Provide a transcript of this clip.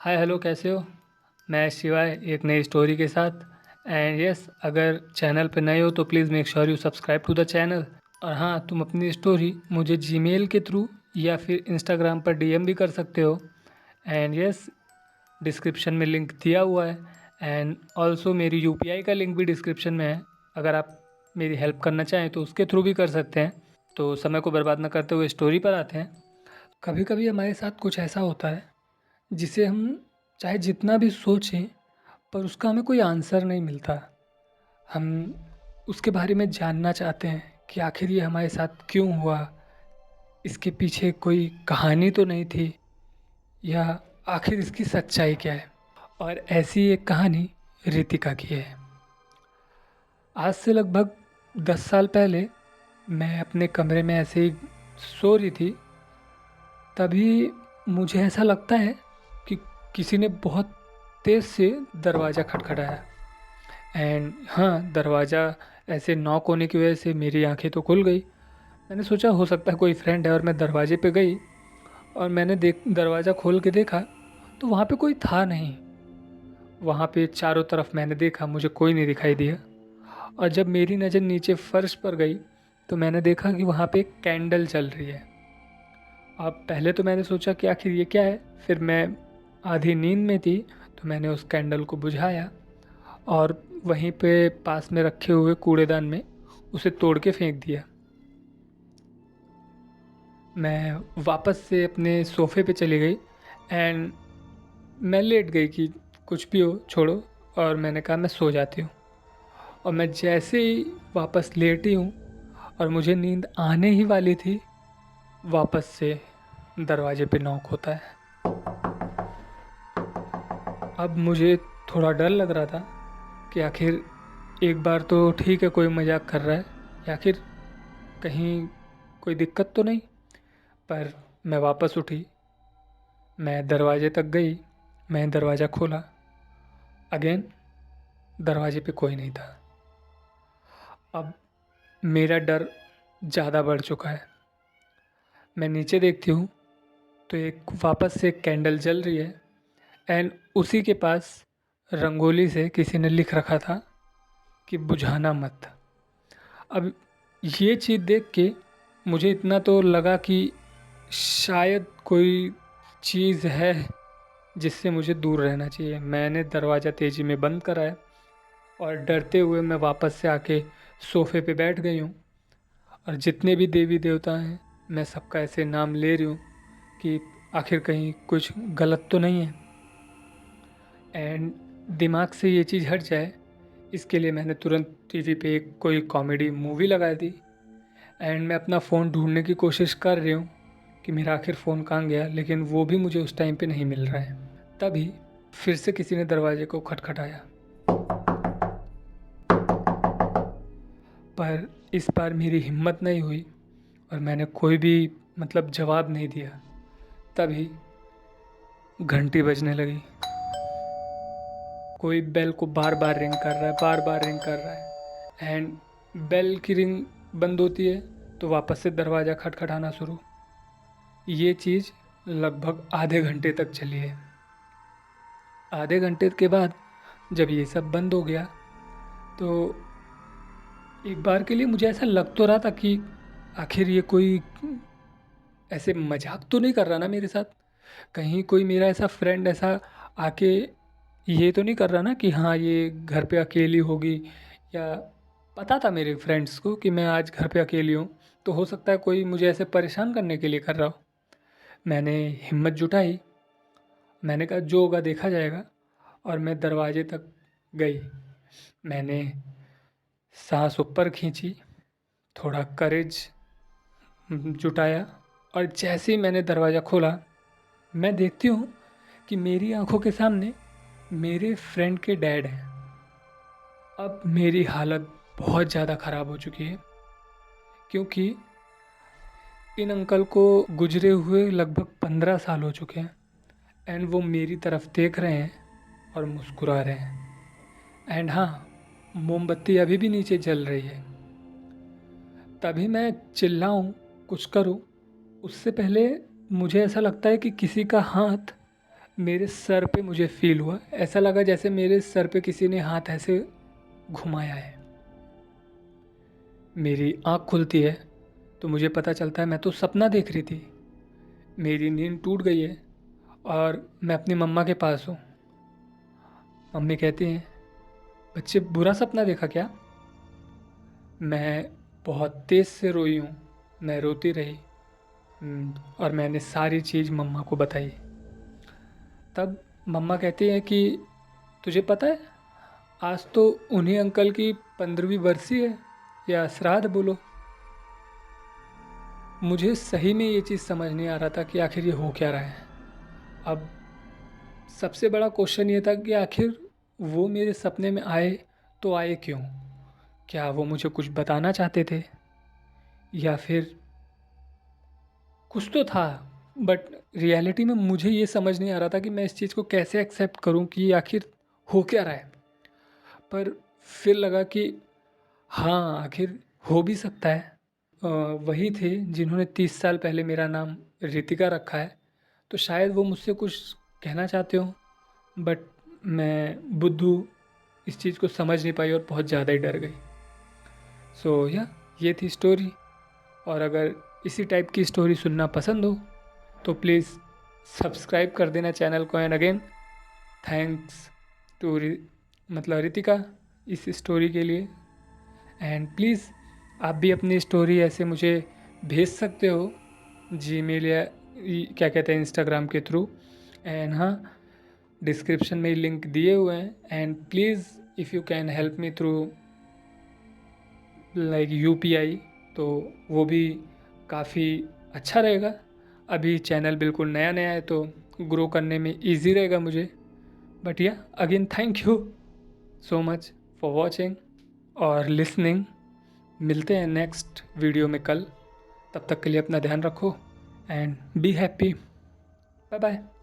Hi hello, कैसे हो? मैं शिवाय एक नई स्टोरी के साथ। एंड यस, अगर चैनल पे नए हो तो please make sure you subscribe to the channel. और हाँ, तुम अपनी स्टोरी मुझे जीमेल के थ्रू या फिर इंस्टाग्राम पर डीएम भी कर सकते हो। एंड यस, डिस्क्रिप्शन में लिंक दिया हुआ है। एंड ऑल्सो मेरी यूपीआई का लिंक भी डिस्क्रिप्शन में है। अगर आप मेरी हेल्प करना चाहें तो उसके थ्रू भी कर सकते हैं। तो समय को बर्बाद न करते हुए स्टोरी पर आते हैं। कभी कभी हमारे साथ कुछ ऐसा होता है जिसे हम चाहे जितना भी सोचें पर उसका हमें कोई आंसर नहीं मिलता। हम उसके बारे में जानना चाहते हैं कि आखिर ये हमारे साथ क्यों हुआ, इसके पीछे कोई कहानी तो नहीं थी, या आखिर इसकी सच्चाई क्या है। और ऐसी एक कहानी रितिका की है। आज से लगभग 10 साल पहले मैं अपने कमरे में ऐसे ही सो रही थी। तभी मुझे ऐसा लगता है कि किसी ने बहुत तेज़ से दरवाज़ा खटखटाया। एंड हाँ, दरवाज़ा ऐसे नॉक होने की वजह से मेरी आंखें तो खुल गई। मैंने सोचा हो सकता है कोई फ्रेंड है, और मैं दरवाजे पे गई और मैंने दरवाज़ा खोल के देखा तो वहाँ पे कोई था नहीं। वहाँ पे चारों तरफ मैंने देखा, मुझे कोई नहीं दिखाई दिया। और जब मेरी नज़र नीचे फर्श पर गई तो मैंने देखा कि वहाँ पे एक कैंडल जल रही है। अब पहले तो मैंने सोचा कि आखिर ये क्या है। फिर मैं आधी नींद में थी तो मैंने उस कैंडल को बुझाया और वहीं पे पास में रखे हुए कूड़ेदान में उसे तोड़ के फेंक दिया। मैं वापस से अपने सोफ़े पे चली गई एंड मैं लेट गई कि कुछ भी हो छोड़ो, और मैंने कहा मैं सो जाती हूँ। और मैं जैसे ही वापस लेटी हूँ और मुझे नींद आने ही वाली थी, वापस से दरवाजे पे नॉक होता है। अब मुझे थोड़ा डर लग रहा था कि आखिर एक बार तो ठीक है, कोई मजाक कर रहा है, या आखिर कहीं कोई दिक्कत तो नहीं। पर मैं वापस उठी, मैं दरवाजे तक गई, मैं दरवाज़ा खोला। अगेन दरवाजे पे कोई नहीं था। अब मेरा डर ज़्यादा बढ़ चुका है। मैं नीचे देखती हूँ तो एक वापस से कैंडल जल रही है एंड उसी के पास रंगोली से किसी ने लिख रखा था कि बुझाना मत। अब ये चीज़ देख के मुझे इतना तो लगा कि शायद कोई चीज़ है जिससे मुझे दूर रहना चाहिए। मैंने दरवाज़ा तेज़ी में बंद कराया और डरते हुए मैं वापस से आके सोफ़े पे बैठ गई हूँ। और जितने भी देवी देवता हैं, मैं सबका ऐसे नाम ले रही हूँ कि आखिर कहीं कुछ गलत तो नहीं है। एंड दिमाग से ये चीज़ हट जाए, इसके लिए मैंने तुरंत टीवी पे एक कोई कॉमेडी मूवी लगा दी। एंड मैं अपना फ़ोन ढूंढने की कोशिश कर रही हूँ कि मेरा आखिर फ़ोन कहाँ गया, लेकिन वो भी मुझे उस टाइम पे नहीं मिल रहा है। तभी फिर से किसी ने दरवाजे को खटखटाया, पर इस बार मेरी हिम्मत नहीं हुई और मैंने कोई भी जवाब नहीं दिया। तभी घंटी बजने लगी। कोई बेल को बार बार रिंग कर रहा है, बार बार रिंग कर रहा है। एंड बेल की रिंग बंद होती है तो वापस से दरवाज़ा खटखटाना शुरू। ये चीज़ लगभग आधे घंटे तक चली है। आधे घंटे के बाद जब ये सब बंद हो गया तो एक बार के लिए मुझे ऐसा लग तो रहा था कि आखिर ये कोई ऐसे मजाक तो नहीं कर रहा ना मेरे साथ। कहीं कोई मेरा ऐसा फ्रेंड ऐसा आके ये तो नहीं कर रहा ना कि हाँ ये घर पे अकेली होगी। या पता था मेरे फ्रेंड्स को कि मैं आज घर पे अकेली हूँ, तो हो सकता है कोई मुझे ऐसे परेशान करने के लिए कर रहा हो। मैंने हिम्मत जुटाई, मैंने कहा जो होगा देखा जाएगा, और मैं दरवाजे तक गई। मैंने सांस ऊपर खींची, थोड़ा करेज जुटाया, और जैसे ही मैंने दरवाज़ा खोला, मैं देखती हूँ कि मेरी आंखों के सामने मेरे फ्रेंड के डैड हैं। अब मेरी हालत बहुत ज़्यादा ख़राब हो चुकी है, क्योंकि इन अंकल को गुजरे हुए लगभग 15 साल हो चुके हैं। एंड वो मेरी तरफ देख रहे हैं और मुस्कुरा रहे हैं। एंड हाँ, मोमबत्ती अभी भी नीचे जल रही है। तभी मैं चिल्लाऊं, कुछ करूं, उससे पहले मुझे ऐसा लगता है कि किसी का हाथ मेरे सर पे मुझे फ़ील हुआ, ऐसा लगा जैसे मेरे सर पे किसी ने हाथ ऐसे घुमाया है। मेरी आँख खुलती है तो मुझे पता चलता है मैं तो सपना देख रही थी। मेरी नींद टूट गई है और मैं अपनी मम्मा के पास हूँ। मम्मी कहती हैं, बच्चे बुरा सपना देखा क्या? मैं बहुत तेज़ से रोई हूँ। मैं रोती रही। और मैंने सारी चीज़ मम्मा को बताई। तब मम्मा कहती हैं कि तुझे पता है, आज तो उन्हीं अंकल की 15वीं बरसी है, या श्राद्ध बोलो। मुझे सही में ये चीज़ समझ नहीं आ रहा था कि आखिर ये हो क्या रहा है। अब सबसे बड़ा क्वेश्चन ये था कि आखिर वो मेरे सपने में आए तो आए क्यों? क्या वो मुझे कुछ बताना चाहते थे, या फिर कुछ तो था, बट रियलिटी में मुझे ये समझ नहीं आ रहा था कि मैं इस चीज़ को कैसे एक्सेप्ट करूं कि ये आखिर हो क्या रहा है। पर फिर लगा कि हाँ, आखिर हो भी सकता है। वही थे जिन्होंने 30 साल पहले मेरा नाम रितिका रखा है, तो शायद वो मुझसे कुछ कहना चाहते हो, बट मैं बुद्धू इस चीज़ को समझ नहीं पाई और बहुत ज़्यादा ही डर गई। सो या ये थी स्टोरी। और अगर इसी टाइप की स्टोरी सुनना पसंद हो तो प्लीज़ सब्सक्राइब कर देना चैनल को। एंड अगेन थैंक्स टू मतलब रितिका इस स्टोरी के लिए। एंड प्लीज़ आप भी अपनी स्टोरी ऐसे मुझे भेज सकते हो, जीमेल या क्या कहते हैं, इंस्टाग्राम के थ्रू। एंड हाँ, डिस्क्रिप्शन में लिंक दिए हुए हैं। And please if you can help me through like UPI, तो वो भी काफ़ी अच्छा रहेगा। अभी चैनल बिल्कुल नया नया है तो ग्रो करने में इजी रहेगा मुझे। बट या again thank you so much for watching और लिसनिंग। मिलते हैं नेक्स्ट वीडियो में कल। तब तक के लिए अपना ध्यान रखो and be happy. Bye bye.